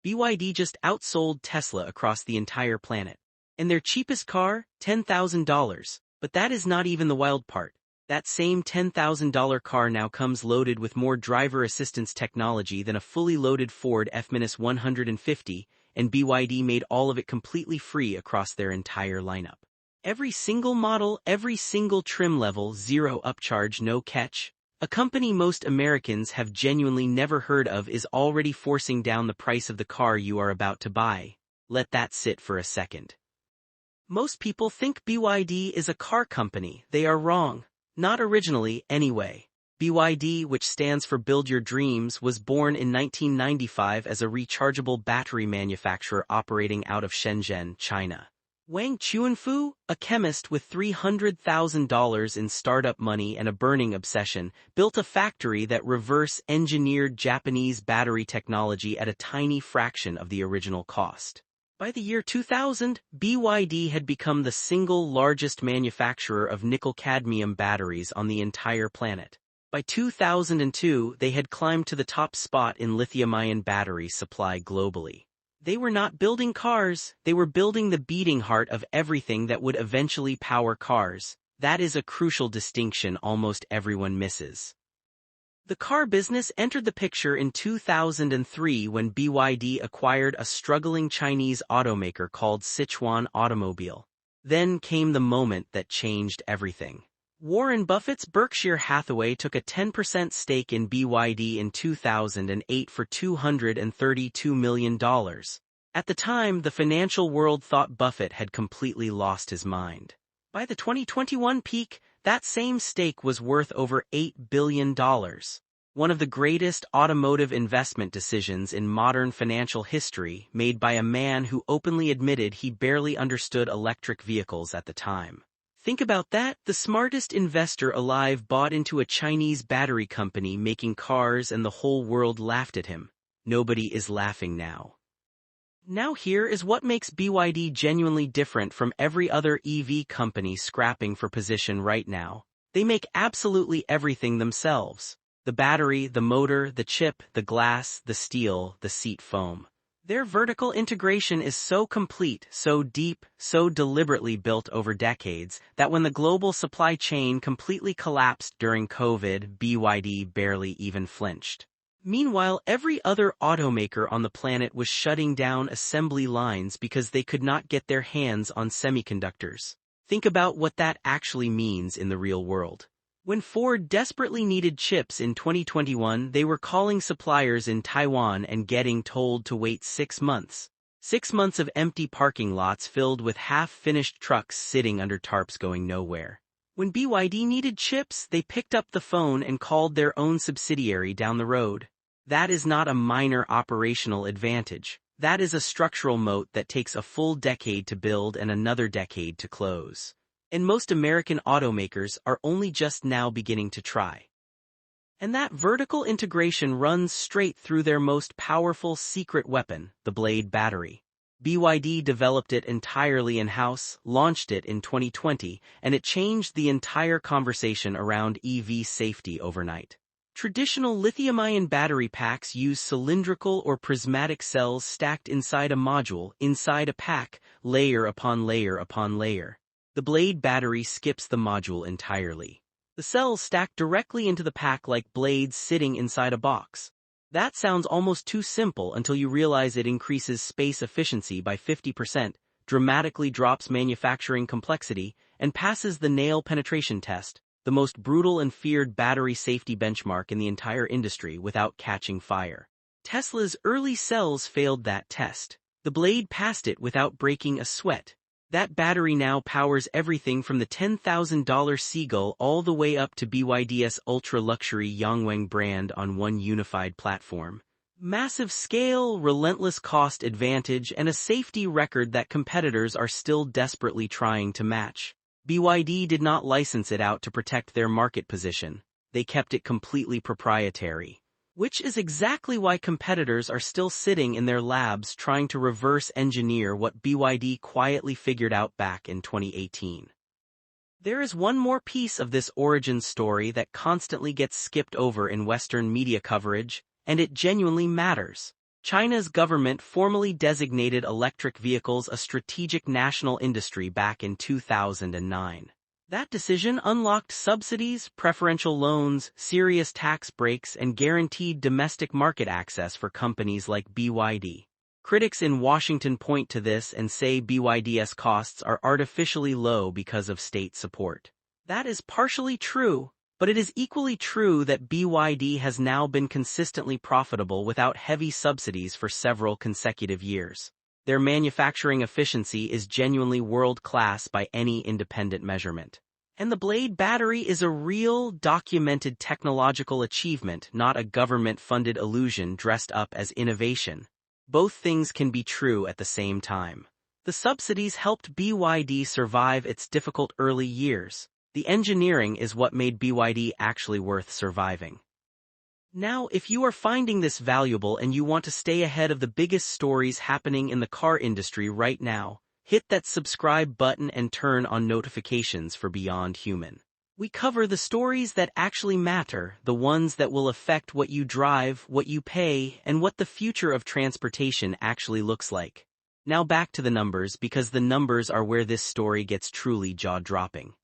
BYD just outsold Tesla across the entire planet. And their cheapest car, $10,000. But that is not even the wild part. That same $10,000 car now comes loaded with more driver assistance technology than a fully loaded Ford F-150, and BYD made all of it completely free across their entire lineup. Every single model, every single trim level, zero upcharge, no catch. A company most Americans have genuinely never heard of is already forcing down the price of the car you are about to buy. Let that sit for a second. Most people think BYD is a car company. They are wrong. Not originally, anyway. BYD, which stands for Build Your Dreams, was born in 1995 as a rechargeable battery manufacturer operating out of Shenzhen, China. Wang Chuanfu, a chemist with $300,000 in startup money and a burning obsession, built a factory that reverse-engineered Japanese battery technology at a tiny fraction of the original cost. By the year 2000, BYD had become the single largest manufacturer of nickel-cadmium batteries on the entire planet. By 2002, they had climbed to the top spot in lithium-ion battery supply globally. They were not building cars, they were building the beating heart of everything that would eventually power cars. That is a crucial distinction almost everyone misses. The car business entered the picture in 2003 when BYD acquired a struggling Chinese automaker called Sichuan Automobile. Then came the moment that changed everything. Warren Buffett's Berkshire Hathaway took a 10% stake in BYD in 2008 for $232 million. At the time, the financial world thought Buffett had completely lost his mind. By the 2021 peak, that same stake was worth over $8 billion. One of the greatest automotive investment decisions in modern financial history, made by a man who openly admitted he barely understood electric vehicles at the time. Think about that, the smartest investor alive bought into a Chinese battery company making cars and the whole world laughed at him. Nobody is laughing now. Now here is what makes BYD genuinely different from every other EV company scrapping for position right now. They make absolutely everything themselves. The battery, the motor, the chip, the glass, the steel, the seat foam. Their vertical integration is so complete, so deep, so deliberately built over decades, that when the global supply chain completely collapsed during COVID, BYD barely even flinched. Meanwhile, every other automaker on the planet was shutting down assembly lines because they could not get their hands on semiconductors. Think about what that actually means in the real world. When Ford desperately needed chips in 2021, they were calling suppliers in Taiwan and getting told to wait 6 months. 6 months of empty parking lots filled with half-finished trucks sitting under tarps going nowhere. When BYD needed chips, they picked up the phone and called their own subsidiary down the road. That is not a minor operational advantage. That is a structural moat that takes a full decade to build and another decade to close. And most American automakers are only just now beginning to try. And that vertical integration runs straight through their most powerful secret weapon, the Blade battery. BYD developed it entirely in-house, launched it in 2020, and it changed the entire conversation around EV safety overnight. Traditional lithium-ion battery packs use cylindrical or prismatic cells stacked inside a module, inside a pack, layer upon layer upon layer. The Blade battery skips the module entirely. The cells stack directly into the pack like blades sitting inside a box. That sounds almost too simple until you realize it increases space efficiency by 50%, dramatically drops manufacturing complexity, and passes the nail penetration test, the most brutal and feared battery safety benchmark in the entire industry, without catching fire. Tesla's early cells failed that test. The Blade passed it without breaking a sweat. That battery now powers everything from the $10,000 Seagull all the way up to BYD's ultra-luxury Yangwang brand on one unified platform. Massive scale, relentless cost advantage, and a safety record that competitors are still desperately trying to match. BYD did not license it out to protect their market position. They kept it completely proprietary. Which is exactly why competitors are still sitting in their labs trying to reverse engineer what BYD quietly figured out back in 2018. There is one more piece of this origin story that constantly gets skipped over in Western media coverage, and it genuinely matters. China's government formally designated electric vehicles a strategic national industry back in 2009. That decision unlocked subsidies, preferential loans, serious tax breaks, and guaranteed domestic market access for companies like BYD. Critics in Washington point to this and say BYD's costs are artificially low because of state support. That is partially true, but it is equally true that BYD has now been consistently profitable without heavy subsidies for several consecutive years. Their manufacturing efficiency is genuinely world-class by any independent measurement. And the Blade battery is a real, documented technological achievement, not a government-funded illusion dressed up as innovation. Both things can be true at the same time. The subsidies helped BYD survive its difficult early years. The engineering is what made BYD actually worth surviving. Now, if you are finding this valuable and you want to stay ahead of the biggest stories happening in the car industry right now, hit that subscribe button and turn on notifications for Beyond Human. We cover the stories that actually matter, the ones that will affect what you drive, what you pay, and what the future of transportation actually looks like. Now back to the numbers, because the numbers are where this story gets truly jaw-dropping.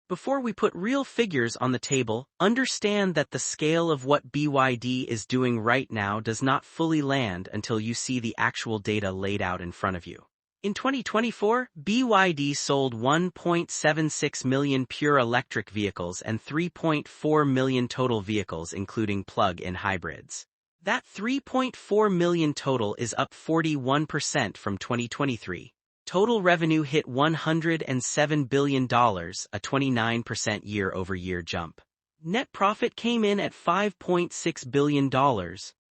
Before we put real figures on the table, understand that the scale of what BYD is doing right now does not fully land until you see the actual data laid out in front of you. In 2024, BYD sold 1.76 million pure electric vehicles and 3.4 million total vehicles including plug-in hybrids. That 3.4 million total is up 41% from 2023. Total revenue hit $107 billion, a 29% year-over-year jump. Net profit came in at $5.6 billion.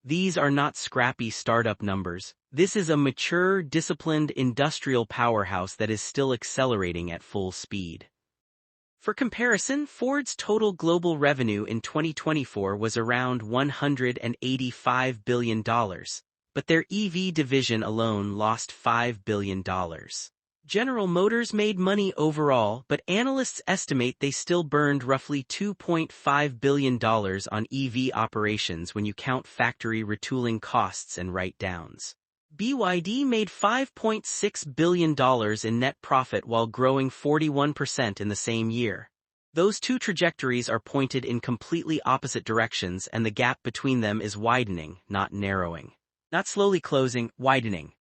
These are not scrappy startup numbers. This is a mature, disciplined industrial powerhouse that is still accelerating at full speed. For comparison, Ford's total global revenue in 2024 was around $185 billion. But their EV division alone lost $5 billion. General Motors made money overall, but analysts estimate they still burned roughly $2.5 billion on EV operations when you count factory retooling costs and write-downs. BYD made $5.6 billion in net profit while growing 41% in the same year. Those two trajectories are pointed in completely opposite directions, and the gap between them is widening, not narrowing. Not slowly closing, widening.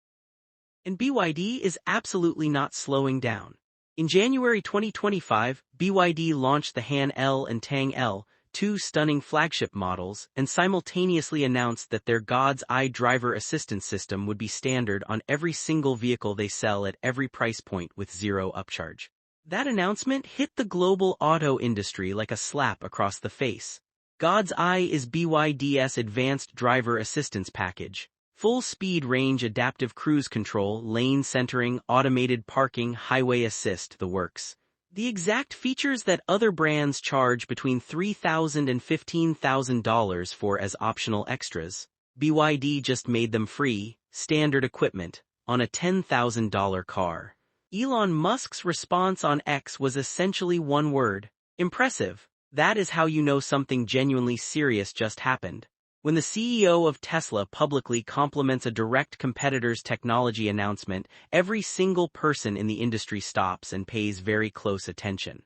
And BYD is absolutely not slowing down. In January 2025, BYD launched the Han L and Tang L, two stunning flagship models, and simultaneously announced that their God's Eye driver assistance system would be standard on every single vehicle they sell at every price point with zero upcharge. That announcement hit the global auto industry like a slap across the face. God's Eye is BYD's advanced driver assistance package. Full-speed range adaptive cruise control, lane centering, automated parking, highway assist, the works. The exact features that other brands charge between $3,000 and $15,000 for as optional extras. BYD just made them free, standard equipment, on a $10,000 car. Elon Musk's response on X was essentially one word: impressive. That is how you know something genuinely serious just happened. When the CEO of Tesla publicly compliments a direct competitor's technology announcement, every single person in the industry stops and pays very close attention.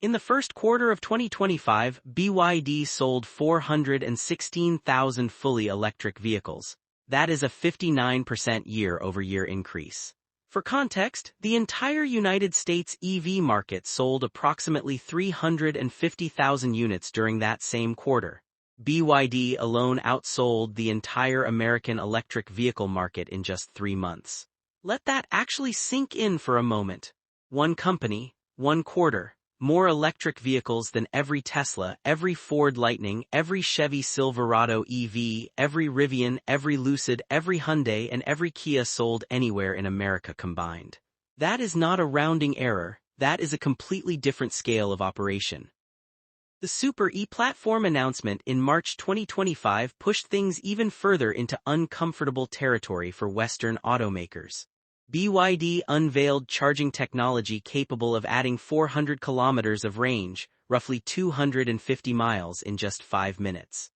In the first quarter of 2025, BYD sold 416,000 fully electric vehicles. That is a 59% year-over-year increase. For context, the entire United States EV market sold approximately 350,000 units during that same quarter. BYD alone outsold the entire American electric vehicle market in just 3 months. Let that actually sink in for a moment. One company, one quarter, more electric vehicles than every Tesla, every Ford Lightning, every Chevy Silverado EV, every Rivian, every Lucid, every Hyundai, and every Kia sold anywhere in America combined. That is not a rounding error, that is a completely different scale of operation. The Super E-platform announcement in March 2025 pushed things even further into uncomfortable territory for Western automakers. BYD unveiled charging technology capable of adding 400 kilometers of range, roughly 250 miles, in just 5 minutes.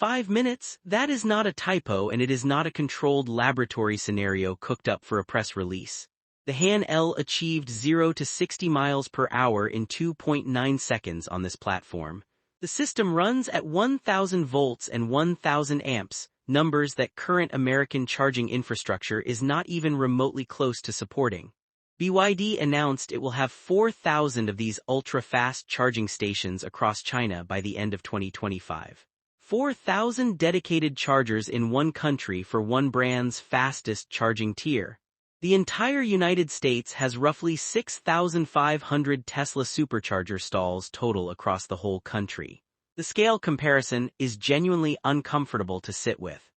5 minutes, that is not a typo and it is not a controlled laboratory scenario cooked up for a press release. The Han L achieved 0 to 60 miles per hour in 2.9 seconds on this platform. The system runs at 1,000 volts and 1,000 amps, numbers that current American charging infrastructure is not even remotely close to supporting. BYD announced it will have 4,000 of these ultra-fast charging stations across China by the end of 2025. 4,000 dedicated chargers in one country for one brand's fastest charging tier. The entire United States has roughly 6,500 Tesla supercharger stalls total across the whole country. The scale comparison is genuinely uncomfortable to sit with.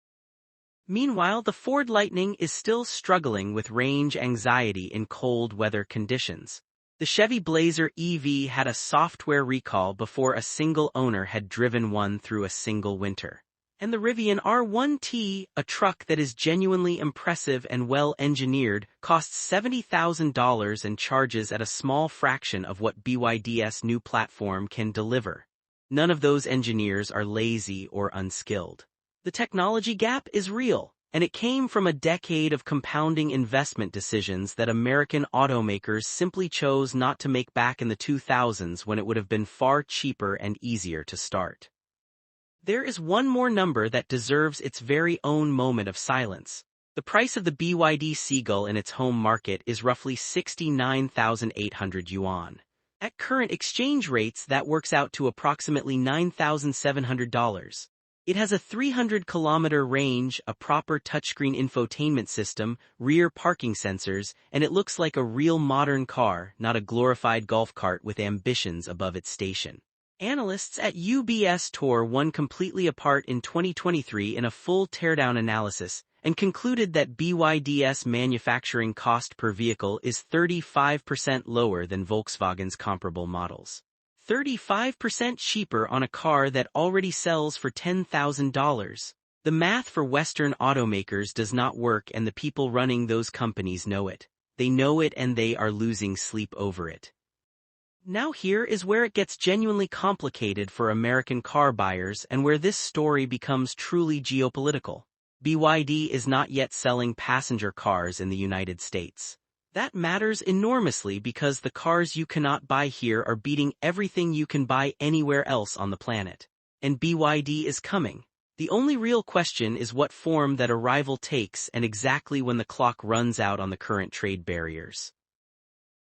Meanwhile, the Ford Lightning is still struggling with range anxiety in cold weather conditions. The Chevy Blazer EV had a software recall before a single owner had driven one through a single winter. And the Rivian R1T, a truck that is genuinely impressive and well-engineered, costs $70,000 and charges at a small fraction of what BYD's new platform can deliver. None of those engineers are lazy or unskilled. The technology gap is real, and it came from a decade of compounding investment decisions that American automakers simply chose not to make back in the 2000s when it would have been far cheaper and easier to start. There is one more number that deserves its very own moment of silence. The price of the BYD Seagull in its home market is roughly 69,800 yuan. At current exchange rates, that works out to approximately $9,700. It has a 300-kilometer range, a proper touchscreen infotainment system, rear parking sensors, and it looks like a real modern car, not a glorified golf cart with ambitions above its station. Analysts at UBS tore one completely apart in 2023 in a full teardown analysis and concluded that BYD's manufacturing cost per vehicle is 35% lower than Volkswagen's comparable models. 35% cheaper on a car that already sells for $10,000. The math for Western automakers does not work, and the people running those companies know it. They know it and they are losing sleep over it. Now here is where it gets genuinely complicated for American car buyers and where this story becomes truly geopolitical. BYD is not yet selling passenger cars in the United States. That matters enormously because the cars you cannot buy here are beating everything you can buy anywhere else on the planet. And BYD is coming. The only real question is what form that arrival takes and exactly when the clock runs out on the current trade barriers.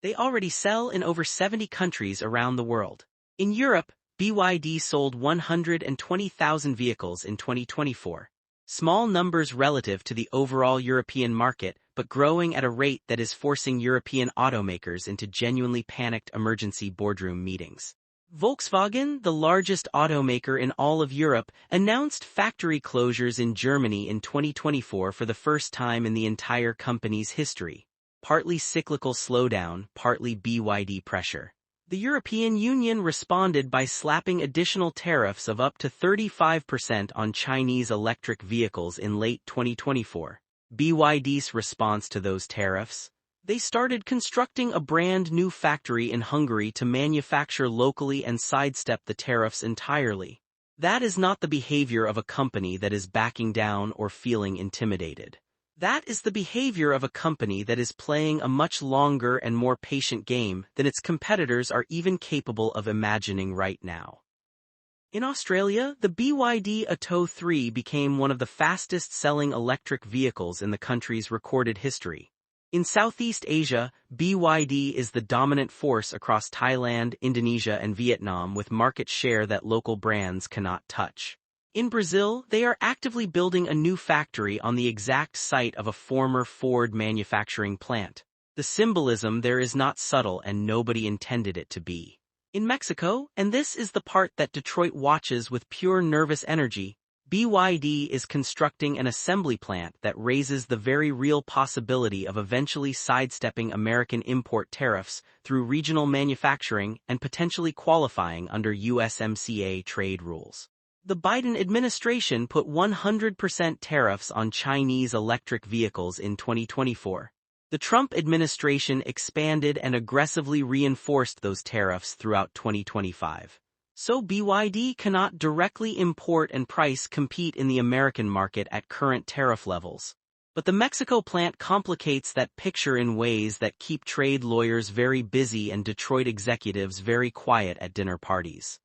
They already sell in over 70 countries around the world. In Europe, BYD sold 120,000 vehicles in 2024. Small numbers relative to the overall European market, but growing at a rate that is forcing European automakers into genuinely panicked emergency boardroom meetings. Volkswagen, the largest automaker in all of Europe, announced factory closures in Germany in 2024 for the first time in the entire company's history. Partly cyclical slowdown, partly BYD pressure. The European Union responded by slapping additional tariffs of up to 35% on Chinese electric vehicles in late 2024. BYD's response to those tariffs? They started constructing a brand new factory in Hungary to manufacture locally and sidestep the tariffs entirely. That is not the behavior of a company that is backing down or feeling intimidated. That is the behavior of a company that is playing a much longer and more patient game than its competitors are even capable of imagining right now. In Australia, the BYD Atto 3 became one of the fastest-selling electric vehicles in the country's recorded history. In Southeast Asia, BYD is the dominant force across Thailand, Indonesia, and Vietnam with market share that local brands cannot touch. In Brazil, they are actively building a new factory on the exact site of a former Ford manufacturing plant. The symbolism there is not subtle and nobody intended it to be. In Mexico, and this is the part that Detroit watches with pure nervous energy, BYD is constructing an assembly plant that raises the very real possibility of eventually sidestepping American import tariffs through regional manufacturing and potentially qualifying under USMCA trade rules. The Biden administration put 100% tariffs on Chinese electric vehicles in 2024. The Trump administration expanded and aggressively reinforced those tariffs throughout 2025. So BYD cannot directly import and price compete in the American market at current tariff levels. But the Mexico plant complicates that picture in ways that keep trade lawyers very busy and Detroit executives very quiet at dinner parties.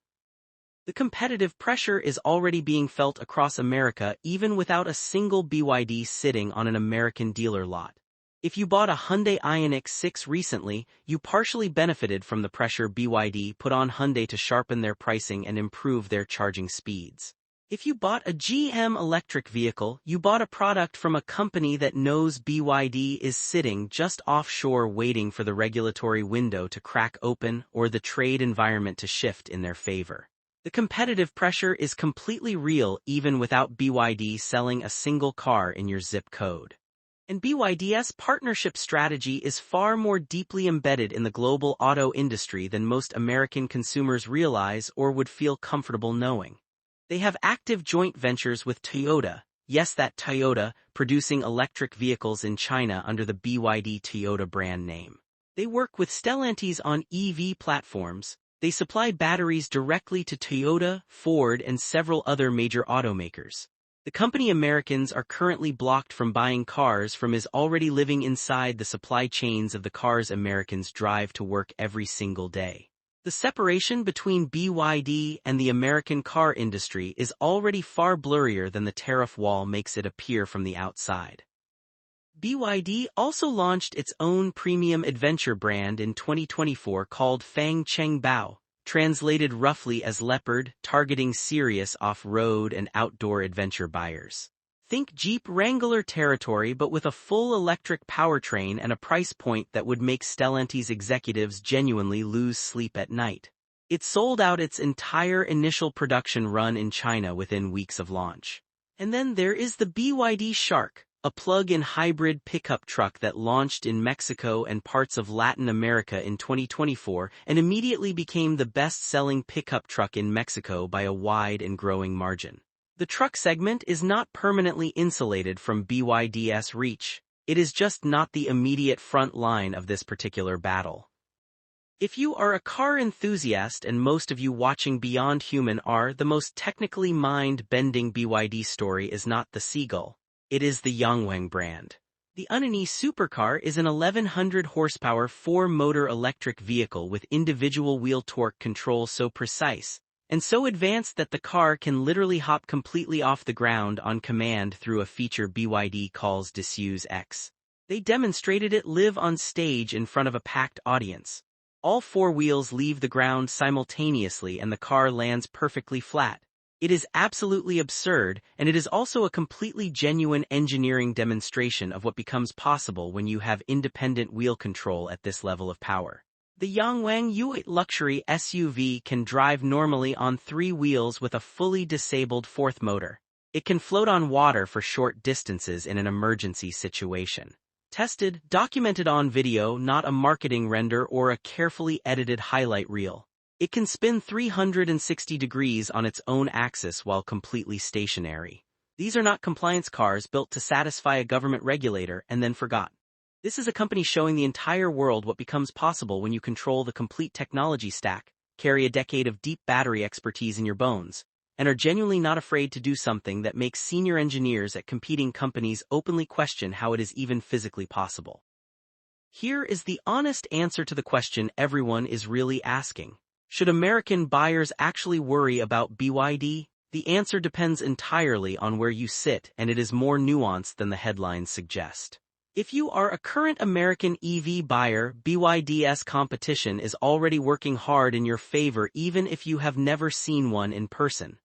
The competitive pressure is already being felt across America even without a single BYD sitting on an American dealer lot. If you bought a Hyundai Ioniq 6 recently, you partially benefited from the pressure BYD put on Hyundai to sharpen their pricing and improve their charging speeds. If you bought a GM electric vehicle, you bought a product from a company that knows BYD is sitting just offshore waiting for the regulatory window to crack open or the trade environment to shift in their favor. The competitive pressure is completely real even without BYD selling a single car in your zip code. And BYD's partnership strategy is far more deeply embedded in the global auto industry than most American consumers realize or would feel comfortable knowing. They have active joint ventures with Toyota, yes, that Toyota, producing electric vehicles in China under the BYD Toyota brand name. They work with Stellantis on EV platforms. They supply batteries directly to Toyota, Ford, and several other major automakers. The company Americans are currently blocked from buying cars from is already living inside the supply chains of the cars Americans drive to work every single day. The separation between BYD and the American car industry is already far blurrier than the tariff wall makes it appear from the outside. BYD also launched its own premium adventure brand in 2024 called Fang Cheng Bao, translated roughly as leopard, targeting serious off-road and outdoor adventure buyers. Think Jeep Wrangler territory but with a full electric powertrain and a price point that would make Stellantis executives genuinely lose sleep at night. It sold out its entire initial production run in China within weeks of launch. And then there is the BYD Shark, a plug-in hybrid pickup truck that launched in Mexico and parts of Latin America in 2024 and immediately became the best-selling pickup truck in Mexico by a wide and growing margin. The truck segment is not permanently insulated from BYD's reach. It is just not the immediate front line of this particular battle. If you are a car enthusiast, and most of you watching Beyond Human are, the most technically mind-bending BYD story is not the Seagull. It is the Yangwang brand. The Unani supercar is an 1100 horsepower 4-motor electric vehicle with individual wheel torque control so precise and so advanced that the car can literally hop completely off the ground on command through a feature BYD calls Disuse X. They demonstrated it live on stage in front of a packed audience. All 4 wheels leave the ground simultaneously and the car lands perfectly flat. It is absolutely absurd, and it is also a completely genuine engineering demonstration of what becomes possible when you have independent wheel control at this level of power. The Yangwang U8 luxury SUV can drive normally on 3 wheels with a fully disabled 4th motor. It can float on water for short distances in an emergency situation. Tested, documented on video, not a marketing render or a carefully edited highlight reel. It can spin 360 degrees on its own axis while completely stationary. These are not compliance cars built to satisfy a government regulator and then forgot. This is a company showing the entire world what becomes possible when you control the complete technology stack, carry a decade of deep battery expertise in your bones, and are genuinely not afraid to do something that makes senior engineers at competing companies openly question how it is even physically possible. Here is the honest answer to the question everyone is really asking. Should American buyers actually worry about BYD? The answer depends entirely on where you sit, and it is more nuanced than the headlines suggest. If you are a current American EV buyer, BYD's competition is already working hard in your favor even if you have never seen one in person.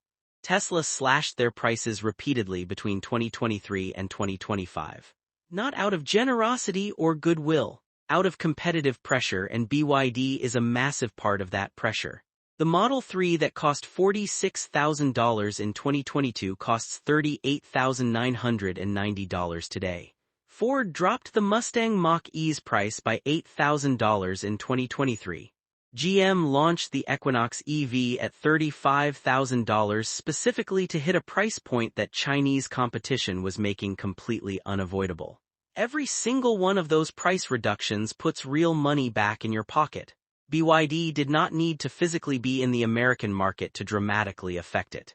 Tesla slashed their prices repeatedly between 2023 and 2025. Not out of generosity or goodwill, out of competitive pressure, and BYD is a massive part of that pressure. The Model 3 that cost $46,000 in 2022 costs $38,990 today. Ford dropped the Mustang Mach-E's price by $8,000 in 2023. GM launched the Equinox EV at $35,000 specifically to hit a price point that Chinese competition was making completely unavoidable. Every single one of those price reductions puts real money back in your pocket. BYD did not need to physically be in the American market to dramatically affect it.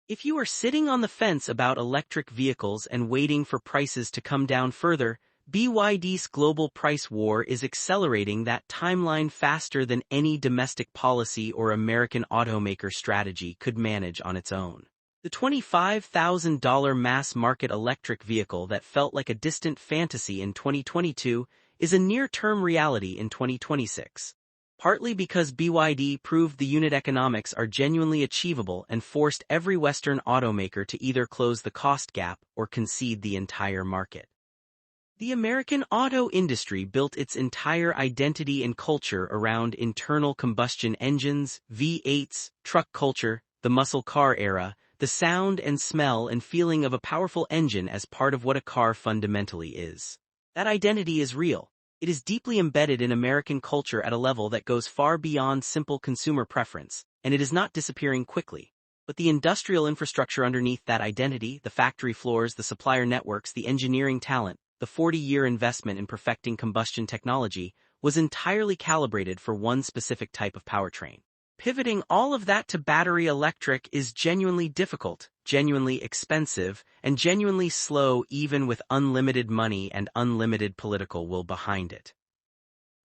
If you are sitting on the fence about electric vehicles and waiting for prices to come down further, BYD's global price war is accelerating that timeline faster than any domestic policy or American automaker strategy could manage on its own. The $25,000 mass-market electric vehicle that felt like a distant fantasy in 2022 is a near-term reality in 2026. Partly because BYD proved the unit economics are genuinely achievable and forced every Western automaker to either close the cost gap or concede the entire market. The American auto industry built its entire identity and culture around internal combustion engines, V8s, truck culture, the muscle car era, the sound and smell and feeling of a powerful engine as part of what a car fundamentally is. That identity is real. It is deeply embedded in American culture at a level that goes far beyond simple consumer preference, and it is not disappearing quickly. But the industrial infrastructure underneath that identity, the factory floors, the supplier networks, the engineering talent, the 40-year investment in perfecting combustion technology, was entirely calibrated for one specific type of powertrain. Pivoting all of that to battery electric is genuinely difficult, genuinely expensive, and genuinely slow even with unlimited money and unlimited political will behind it.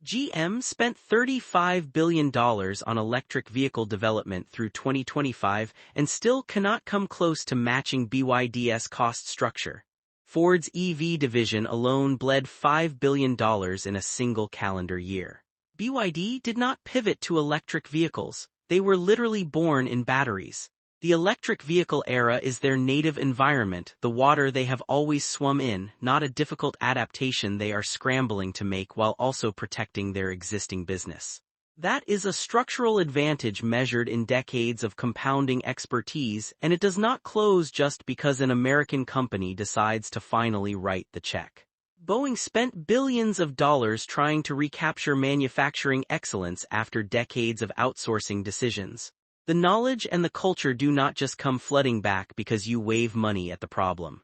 GM spent $35 billion on electric vehicle development through 2025 and still cannot come close to matching BYD's cost structure. Ford's EV division alone bled $5 billion in a single calendar year. BYD did not pivot to electric vehicles, they were literally born in batteries. The electric vehicle era is their native environment, the water they have always swum in, not a difficult adaptation they are scrambling to make while also protecting their existing business. That is a structural advantage measured in decades of compounding expertise, and it does not close just because an American company decides to finally write the check. Boeing spent billions of dollars trying to recapture manufacturing excellence after decades of outsourcing decisions. The knowledge and the culture do not just come flooding back because you wave money at the problem.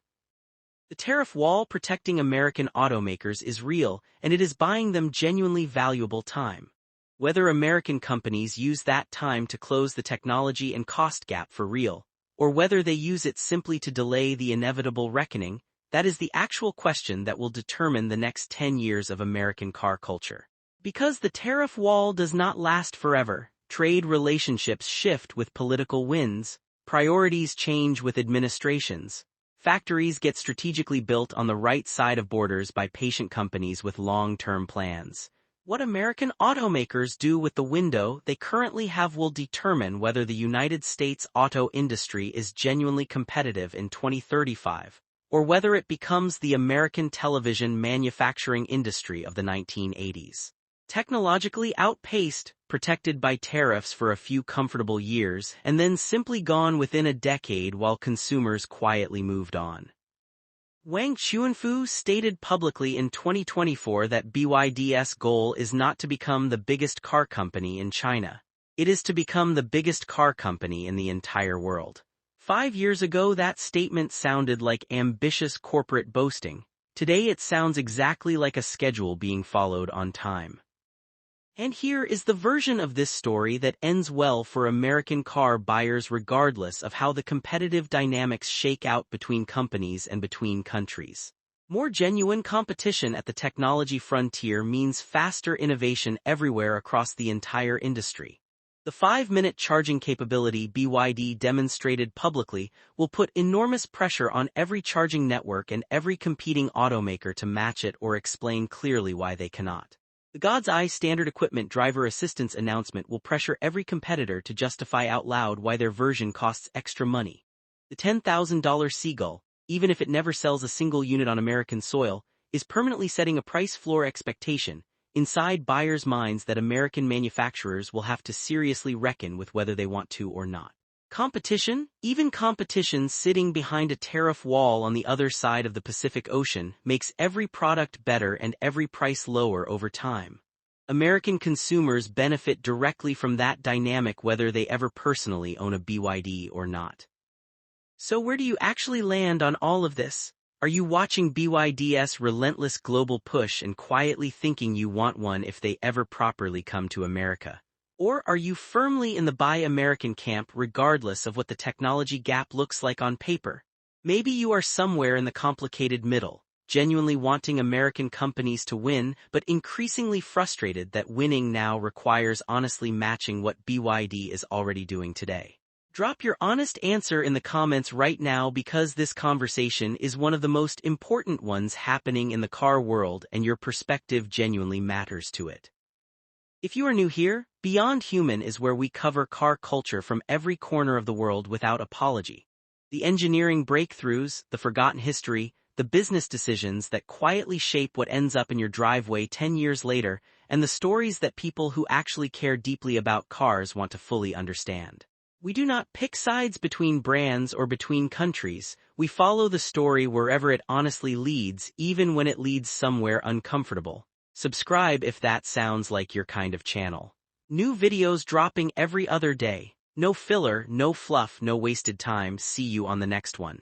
The tariff wall protecting American automakers is real, and it is buying them genuinely valuable time. Whether American companies use that time to close the technology and cost gap for real, or whether they use it simply to delay the inevitable reckoning, that is the actual question that will determine the next 10 years of American car culture. Because the tariff wall does not last forever, trade relationships shift with political winds, priorities change with administrations, factories get strategically built on the right side of borders by patient companies with long-term plans. What American automakers do with the window they currently have will determine whether the United States auto industry is genuinely competitive in 2035. Or whether it becomes the American television manufacturing industry of the 1980s. Technologically outpaced, protected by tariffs for a few comfortable years, and then simply gone within a decade while consumers quietly moved on. Wang Chuanfu stated publicly in 2024 that BYD's goal is not to become the biggest car company in China. It is to become the biggest car company in the entire world. 5 years ago that statement sounded like ambitious corporate boasting. Today it sounds exactly like a schedule being followed on time. And here is the version of this story that ends well for American car buyers regardless of how the competitive dynamics shake out between companies and between countries. More genuine competition at the technology frontier means faster innovation everywhere across the entire industry. The 5-minute charging capability BYD demonstrated publicly will put enormous pressure on every charging network and every competing automaker to match it or explain clearly why they cannot. The God's Eye standard equipment driver assistance announcement will pressure every competitor to justify out loud why their version costs extra money. The $10,000 Seagull, even if it never sells a single unit on American soil, is permanently setting a price floor expectation inside buyers' minds that American manufacturers will have to seriously reckon with whether they want to or not. Competition, even competition sitting behind a tariff wall on the other side of the Pacific Ocean, makes every product better and every price lower over time. American consumers benefit directly from that dynamic whether they ever personally own a BYD or not. So where do you actually land on all of this? Are you watching BYD's relentless global push and quietly thinking you want one if they ever properly come to America? Or are you firmly in the Buy American camp regardless of what the technology gap looks like on paper? Maybe you are somewhere in the complicated middle, genuinely wanting American companies to win but increasingly frustrated that winning now requires honestly matching what BYD is already doing today. Drop your honest answer in the comments right now because this conversation is one of the most important ones happening in the car world and your perspective genuinely matters to it. If you are new here, Beyond Human is where we cover car culture from every corner of the world without apology. The engineering breakthroughs, the forgotten history, the business decisions that quietly shape what ends up in your driveway 10 years later, and the stories that people who actually care deeply about cars want to fully understand. We do not pick sides between brands or between countries. We follow the story wherever it honestly leads, even when it leads somewhere uncomfortable. Subscribe if that sounds like your kind of channel. New videos dropping every other day. No filler, no fluff, no wasted time. See you on the next one.